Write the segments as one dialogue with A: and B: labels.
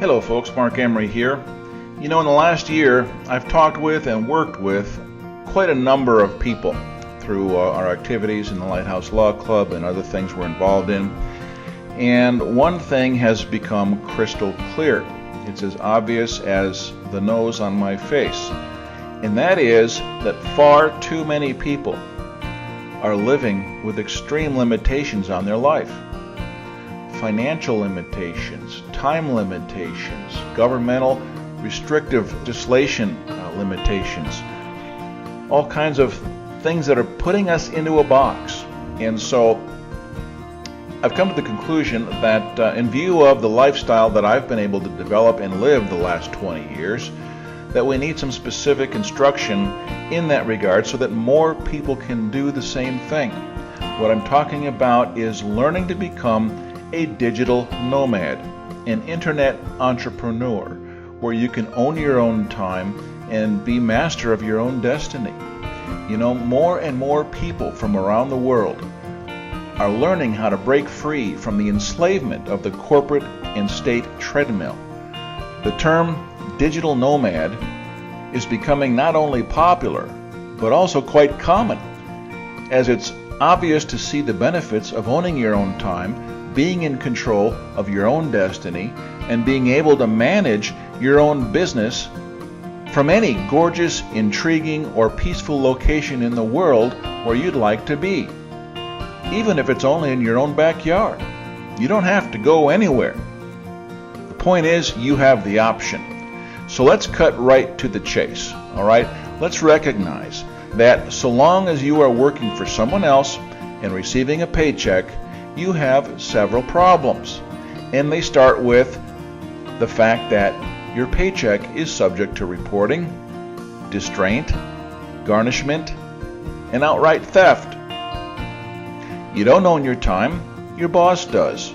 A: Hello folks, Mark Emery here. In the last year, I've talked with and worked with quite a number of people through our activities in the Lighthouse Law Club and other things we're involved in. And one thing has become crystal clear. It's as obvious as the nose on my face. And that is that far too many people are living with extreme limitations on their life. Financial limitations, time limitations, governmental restrictive legislation limitations, all kinds of things that are putting us into a box. And so I've come to the conclusion that in view of the lifestyle that I've been able to develop and live the last 20 years, that we need some specific instruction in that regard so that more people can do the same thing. What I'm talking about is learning to become a digital nomad, an internet entrepreneur, where you can own your own time and be master of your own destiny. More and more people from around the world are learning how to break free from the enslavement of the corporate and state treadmill. The term digital nomad is becoming not only popular, but also quite common, as it's obvious to see the benefits of owning your own time, being in control of your own destiny, and being able to manage your own business from any gorgeous, intriguing, or peaceful location in the world where you'd like to be. Even if it's only in your own backyard. You don't have to go anywhere. The point is, you have the option. So let's cut right to the chase, all right? Let's recognize that so long as you are working for someone else and receiving a paycheck, you have several problems. And they start with the fact that your paycheck is subject to reporting, distraint, garnishment, and outright theft. You don't own your time, your boss does.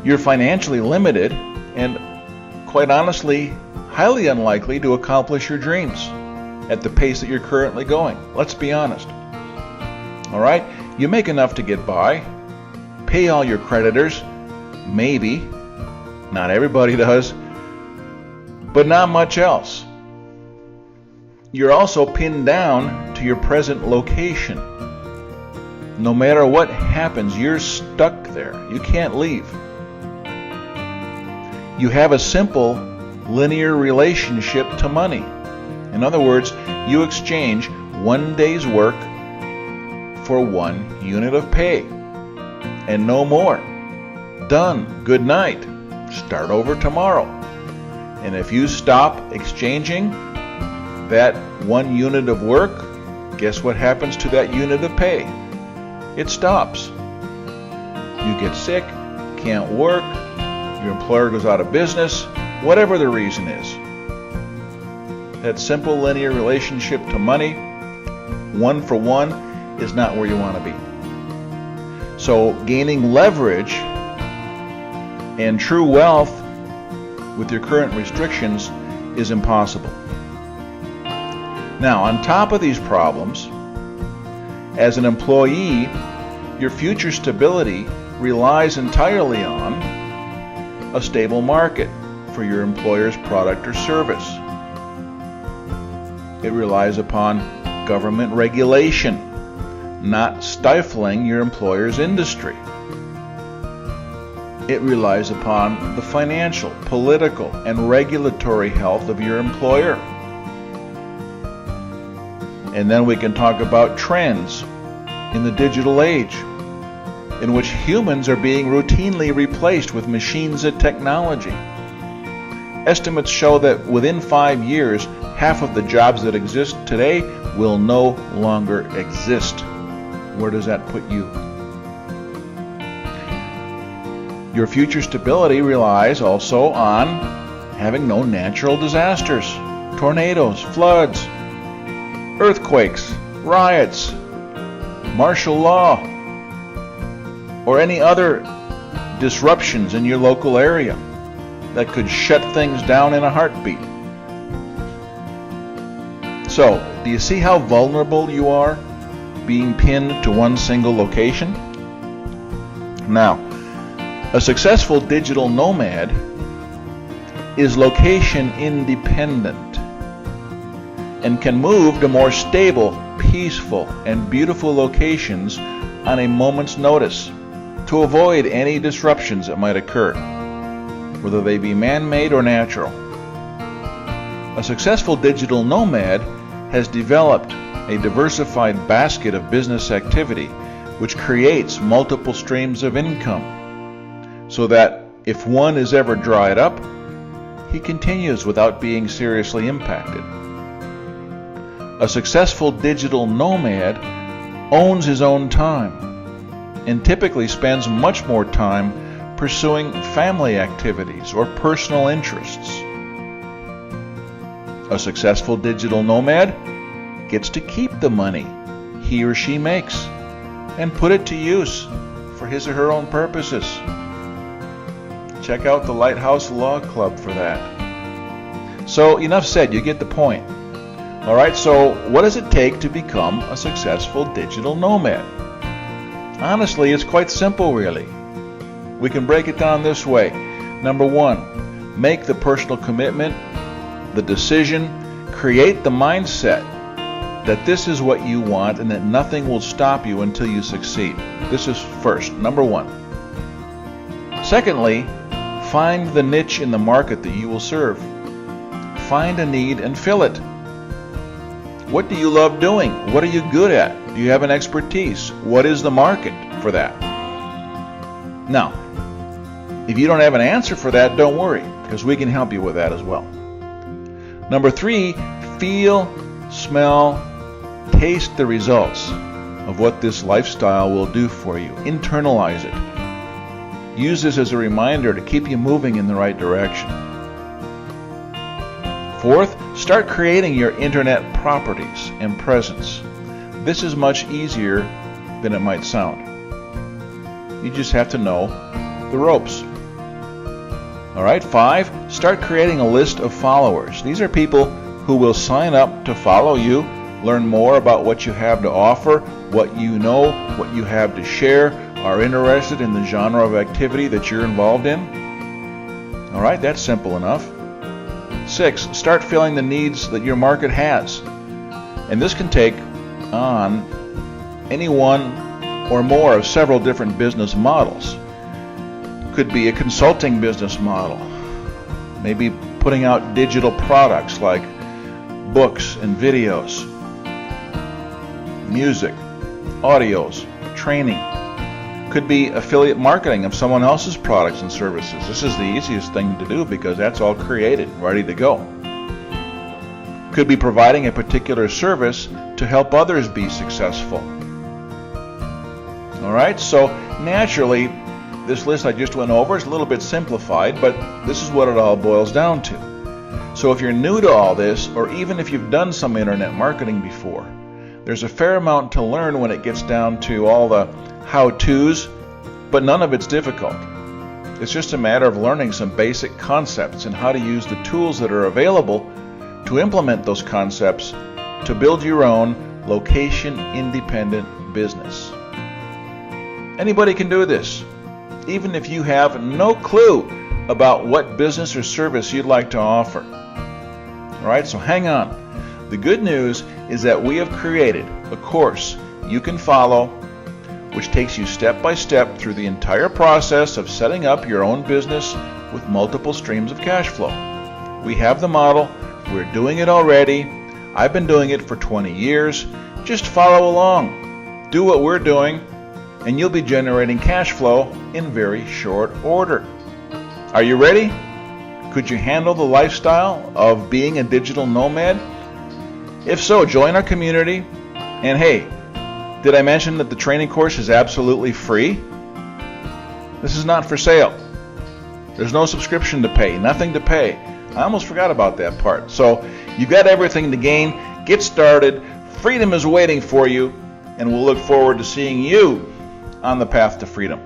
A: You're financially limited and, quite honestly, highly unlikely to accomplish your dreams at the pace that you're currently going. Let's be honest. All right? You make enough to get by, pay all your creditors, maybe, not everybody does, but not much else. You're also pinned down to your present location. No matter what happens, you're stuck there. You can't leave. You have a simple linear relationship to money. In other words, you exchange one day's work for 1 unit of pay, and no more. Done. Good night. Start over tomorrow. And if you stop exchanging that 1 unit of work, guess what happens to that unit of pay? It stops. You get sick, can't work, your employer goes out of business, whatever the reason is. That simple linear relationship to money, one for one, is not where you want to be. So gaining leverage and true wealth with your current restrictions is impossible. Now, on top of these problems, as an employee, your future stability relies entirely on a stable market for your employer's product or service. It relies upon government regulation, not stifling your employer's industry. It relies upon the financial, political, and regulatory health of your employer. And then we can talk about trends in the digital age, in which humans are being routinely replaced with machines and technology. Estimates show that within 5 years, half of the jobs that exist today will no longer exist. Where does that put you? Your future stability relies also on having no natural disasters, tornadoes, floods, earthquakes, riots, martial law, or any other disruptions in your local area that could shut things down in a heartbeat. So, do you see how vulnerable you are being pinned to one single location? Now, A successful digital nomad is location independent and can move to more stable, peaceful, and beautiful locations on a moment's notice to avoid any disruptions that might occur, whether they be man-made or natural. A successful digital nomad has developed a diversified basket of business activity which creates multiple streams of income, so that if one is ever dried up, he continues without being seriously impacted. A successful digital nomad owns his own time and typically spends much more time pursuing family activities or personal interests. A successful digital nomad gets to keep the money he or she makes and put it to use for his or her own purposes. Check out the Lighthouse Law Club for that. So enough said, you get the point. Alright, so what does it take to become a successful digital nomad? Honestly, it's quite simple really. We can break it down this way. Number one, make the personal commitment, the decision, create the mindset that this is what you want and that nothing will stop you until you succeed. This is first, number one. Secondly, find the niche in the market that you will serve. Find a need and fill it. What do you love doing? What are you good at? Do you have an expertise? What is the market for that? Now, if you don't have an answer for that, don't worry, because we can help you with that as well. Number three, feel, smell, taste the results of what this lifestyle will do for you. Internalize it. Use this as a reminder to keep you moving in the right direction. Fourth, start creating your internet properties and presence. This is much easier than it might sound. You just have to know the ropes. Alright, 5, start creating a list of followers. These are people who will sign up to follow you, learn more about what you have to offer, what you know, what you have to share, are interested in the genre of activity that you're involved in. Alright, that's simple enough. 6, start filling the needs that your market has. And this can take on any one or more of several different business models. Could be a consulting business model, maybe putting out digital products like books and videos, music, audios, training. Could be affiliate marketing of someone else's products and services. This is the easiest thing to do because that's all created, ready to go. Could be providing a particular service to help others be successful. Alright, so naturally, this list I just went over is a little bit simplified, but this is what it all boils down to. So if you're new to all this, or even if you've done some internet marketing before, there's a fair amount to learn when it gets down to all the how-tos, but none of it's difficult. It's just a matter of learning some basic concepts and how to use the tools that are available to implement those concepts to build your own location-independent business. Anybody can do this, even if you have no clue about what business or service you'd like to offer. Alright, so hang on. The good news is that we have created a course you can follow which takes you step by step through the entire process of setting up your own business with multiple streams of cash flow. We have the model, we're doing it already, I've been doing it for 20 years, just follow along, do what we're doing, and you'll be generating cash flow in very short order. Are you ready? Could you handle the lifestyle of being a digital nomad? If so, join our community, and hey, did I mention that the training course is absolutely free? This is not for sale. There's no subscription to pay, nothing to pay. I almost forgot about that part. So you've got everything to gain. Get started. Freedom is waiting for you, and we'll look forward to seeing you on the path to freedom.